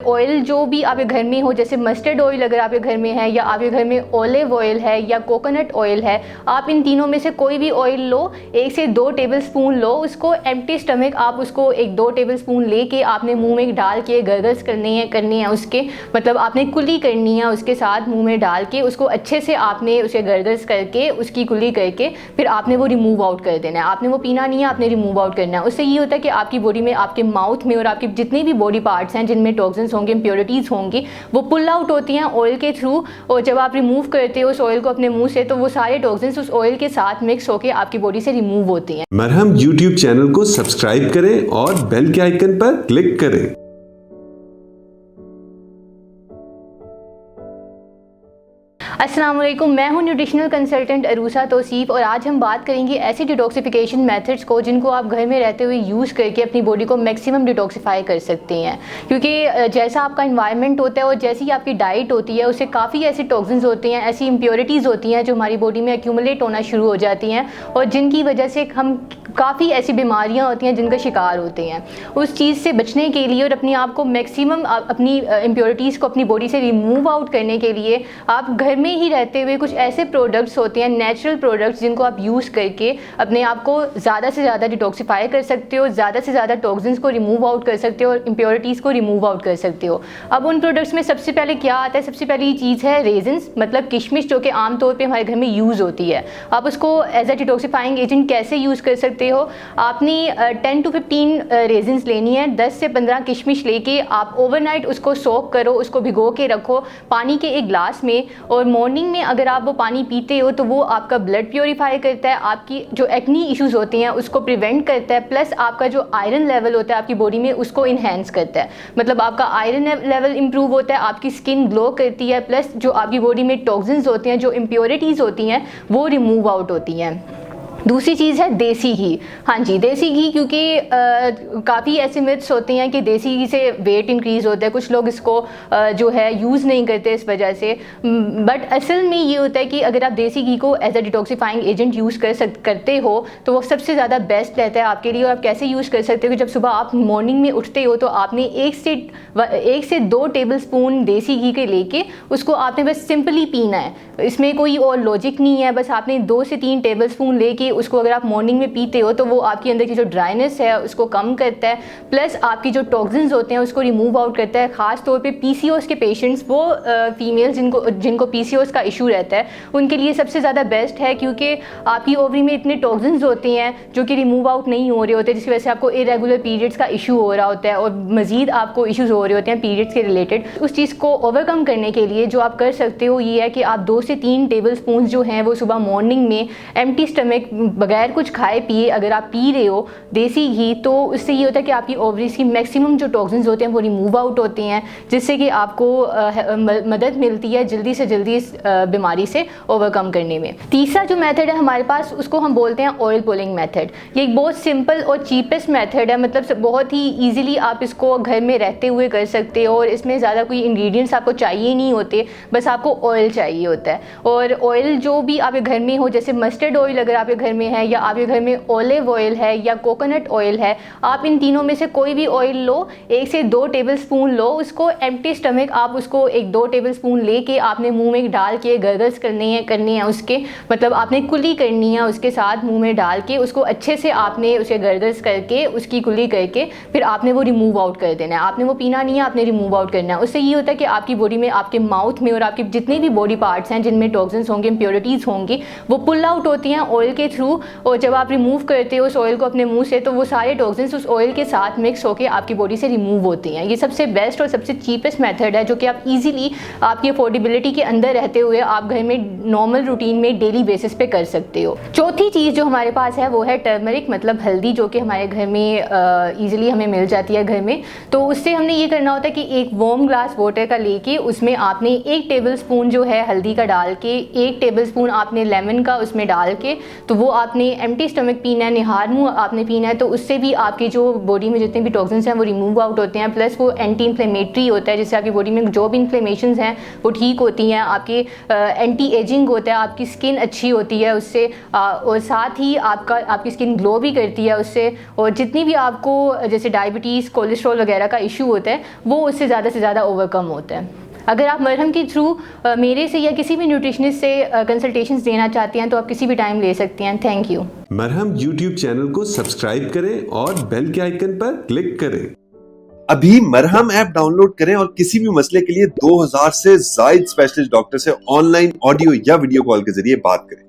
Oil जो भी आपके घर में हो, जैसे मस्टर्ड ऑयल अगर आपके घर में है या आपके घर में ऑलिव ऑयल है या कोकोनट ऑयल है, आप इन तीनों में से कोई भी ऑयल लो, 1 से 2 टेबलस्पून लो, उसको एम्प्टी स्टमक आप उसको 1-2 टेबलस्पून लेके आपने मुंह में डाल के गर्गल्स करनी है उसके, मतलब आपने कुली करनी है उसके साथ मुंह में डाल के उसको अच्छे से आपने उसे गर्गल्स करके उसकी कुली करके फिर आपने वो रिमूव आउट कर देना है। आपने वो पीना नहीं है, आपने रिमूव आउट करना है। उससे ये होता है कि आपकी बॉडी में, आपके माउथ में और आपके जितने भी बॉडी पार्ट्स हैं जिनमें टॉक्सिन्स होंगे, इम्प्योरिटीज़ होंगी, वो पुल आउट होती हैं ऑयल के थ्रू। और जब आप रिमूव करते हो उस ऑयल को अपने मुंह से, तो वो सारे टॉक्सिन्स उस ऑयल के साथ मिक्स होकर आपकी बॉडी से रिमूव होती हैं। मरहम यूट्यूब चैनल को सब्सक्राइब करें और बेल के आइकन पर क्लिक करें। अस्सलाम वालेकुम, मैं हूं न्यूट्रिशनल कंसल्टेंट अरूसा तौसीफ और आज हम बात करेंगे ऐसे डिटॉक्सिफिकेशन मेथड्स को जिनको आप घर में रहते हुए यूज़ करके अपनी बॉडी को मैक्सिमम डिटॉक्सिफाई कर सकते हैं। क्योंकि जैसा आपका इन्वायरमेंट होता है और जैसी आपकी डाइट होती है, उससे काफ़ी ऐसे टॉक्सिन्स होते हैं, ऐसी इम्प्योरिटीज़ होती हैं जो हमारी बॉडी में एक्यूमुलेट होना शुरू हो जाती हैं और जिनकी वजह से हम काफ़ी ऐसी बीमारियां होती हैं जिनका शिकार होते हैं। उस चीज़ से बचने के लिए और अपने आप को मैक्सिमम अपनी इम्प्योरिटीज़ को अपनी बॉडी से रिमूव आउट करने के लिए आप घर में ही रहते हुए कुछ ऐसे प्रोडक्ट्स होते हैं, नेचुरल प्रोडक्ट्स, जिनको आप यूज़ करके अपने आप को ज़्यादा से ज़्यादा डिटॉक्सिफाई कर सकते हो, ज़्यादा से ज़्यादा टॉक्सिन्स को रिमूव आउट कर सकते हो और इम्प्योरिटीज़ को रिमूव आउट कर सकते हो। अब उन प्रोडक्ट्स में सबसे पहले क्या आता है? सबसे पहली चीज़ है रेजिन्स, मतलब किशमिश, जो कि आमतौर पर हमारे घर में यूज़ होती है। आप उसको एज अ डिटॉक्सिफाइंग एजेंट कैसे यूज़ कर सकते हो? आपने 10 to 15 रेजिन्स लेनी है, 10 से 15 किशमिश लेके आप ओवरनाइट उसको सोक करो, उसको भिगो के रखो पानी के एक ग्लास में। और मॉर्निंग में अगर आप वो पानी पीते हो तो वो आपका ब्लड प्योरीफाई करता है, आपकी जो एक्नी इश्यूज़ होती हैं उसको प्रिवेंट करता है, प्लस आपका जो आयरन लेवल होता है आपकी बॉडी में उसको इन्हेंस करता है। मतलब आपका आयरन लेवल इंप्रूव होता है, आपकी स्किन ग्लो करती है, प्लस जो आपकी बॉडी में टॉक्सिन्स होते हैं, जो इम्प्योरिटीज़ होती हैं, वो रिमूव आउट होती हैं। दूसरी चीज़ है देसी घी। हाँ जी, देसी घी, क्योंकि काफ़ी ऐसे मिथ्स होते हैं कि देसी घी से वेट इंक्रीज़ होता है। कुछ लोग इसको जो है यूज़ नहीं करते इस वजह से, बट असल में ये होता है कि अगर आप देसी घी को as a detoxifying agent use करते हो तो वो सबसे ज़्यादा बेस्ट रहता है आपके लिए। और आप कैसे यूज़ कर सकते हो कि जब सुबह आप मॉर्निंग में उठते हो तो आपने 1 से 2 टेबलस्पून देसी घी के लेके उसको आपने बस सिंपली पीना है। इसमें कोई और लॉजिक नहीं है, बस आपने 2 से 3 टेबलस्पून लेके उसको अगर आप मॉर्निंग में पीते हो तो वो आपके अंदर की जो ड्राइनेस है उसको कम करता है, प्लस आपकी जो टॉक्सिन्स होते हैं उसको रिमूव आउट करता है। ख़ास तौर पे पीसीओएस के पेशेंट्स, वो फीमेल्स जिनको पीसीओएस का इशू रहता है, उनके लिए सबसे ज़्यादा बेस्ट है। क्योंकि आपकी ओवरी में इतने टॉक्सिन्स होते हैं जो कि रिमूव आउट नहीं हो रहे होते, जिसकी वजह से आपको इरेगुलर पीरियड्स का इशू हो रहा होता है और मज़ीद आपको इशूज़ हो रहे होते हैं पीरियड्स के रिलेटेड। उस चीज़ को ओवरकम करने के लिए जो आप कर सकते हो ये है कि आप 2 से 3 टेबलस्पून जो हैं वो सुबह मॉर्निंग में एम्प्टी स्टमक बगैर कुछ खाए पिए अगर आप पी रहे हो देसी घी, तो उससे ये होता है कि आपकी ओवरीज की मैक्सिमम जो टॉक्सिन्स होते हैं वो रिमूव आउट होते हैं, जिससे कि आपको मदद मिलती है जल्दी से जल्दी इस बीमारी से ओवरकम करने में। तीसरा जो मेथड है हमारे पास, उसको हम बोलते हैं ऑयल पुलिंग मेथड। ये एक बहुत सिंपल और चीपेस्ट मेथड है, मतलब बहुत ही ईजिली आप इसको घर में रहते हुए कर सकते हो और इसमें ज़्यादा कोई इंग्रेडिएंट्स आपको चाहिए नहीं होते, बस आपको ऑयल चाहिए होता है। और ऑयल जो भी आपके घर में हो, जैसे मस्टर्ड ऑयल अगर आपके घर में है या आपके घर में ऑलिव ऑयल है या कोकोनट ऑयल है, आप इन तीनों में से कोई भी ऑयल लो, 1 से 2 टेबलस्पून लो, उसको एम्प्टी स्टमक आप उसको 1-2 टेबलस्पून लेके आपने मुंह में डाल के गर्गल्स करनी है उसके, मतलब आपने कुली करनी है उसके साथ मुंह में डाल के उसको अच्छे से आपने उसे गर्गल्स करके उसकी कुली करके फिर आपने वो रिमूव आउट कर देना है। आपने वो पीना नहीं है, आपने रिमूव आउट करना है। उससे ये होता है कि आपकी बॉडी में, आपके माउथ में और आपके जितने भी बॉडी पार्ट्स हैं जिनमें टॉक्सिन्स होंगे, इम्प्योरिटीज़ होंगी, वो पुल आउट होती हैं ऑयल के थ्रू। और जब आप रिमूव करते हो उस ऑयल को अपने मुंह से, तो वो सारे टॉक्सिन्स उस ऑयल के साथ मिक्स होकर आपकी बॉडी से रिमूव होती हैं। ये सबसे बेस्ट और सबसे चीपेस्ट मेथड है जो कि आप इजीली आपकी अफोर्डेबिलिटी के अंदर रहते हुए आप घर में नॉर्मल रूटीन में डेली बेसिस पे कर सकते हो। चौथी चीज़ जो हमारे पास है वो है टर्मरिक, मतलब हल्दी, जो कि हमारे घर में ईजिली हमें मिल जाती है घर में। तो उससे हमने ये करना होता है कि एक वार्म ग्लास वाटर का लेके उसमें आपने 1 टेबलस्पून जो है हल्दी का डाल के, 1 टेबलस्पून आपने लेमन का उसमें डाल के, तो वो वो आपने एम्प्टी स्टमक पीना है, निहार मुँह आपने पीना है, तो उससे भी आपकी जो बॉडी में जितने भी टॉक्सिन्स हैं वो रिमूव आउट होते हैं। प्लस वो एंटी इन्फ्लेमेटरी होता है, जिससे आपकी बॉडी में जो भी इन्फ्लेमेशंस हैं वो ठीक होती हैं। आपके एंटी एजिंग होता है, आपकी स्किन अच्छी होती है उससे, और साथ ही आपकी स्किन ग्लो भी करती है उससे। और जितनी भी आपको जैसे डायबिटीज़, कोलेस्ट्रॉल वगैरह का इशू होता है वो उससे ज़्यादा से ज़्यादा ओवरकम होता है। अगर आप मरहम के थ्रू मेरे से या किसी भी न्यूट्रिशनिस्ट से कंसल्टेशंस देना चाहती हैं तो आप किसी भी टाइम ले सकती हैं। Thank you. मरहम यूट्यूब चैनल को सब्सक्राइब करें और बेल के आइकन पर क्लिक करें। अभी मरहम ऐप डाउनलोड करें और किसी भी मसले के लिए 2000 से ज्यादा स्पेशलिस्ट डॉक्टर से ऑनलाइन ऑडियो या वीडियो कॉल के जरिए बात करें।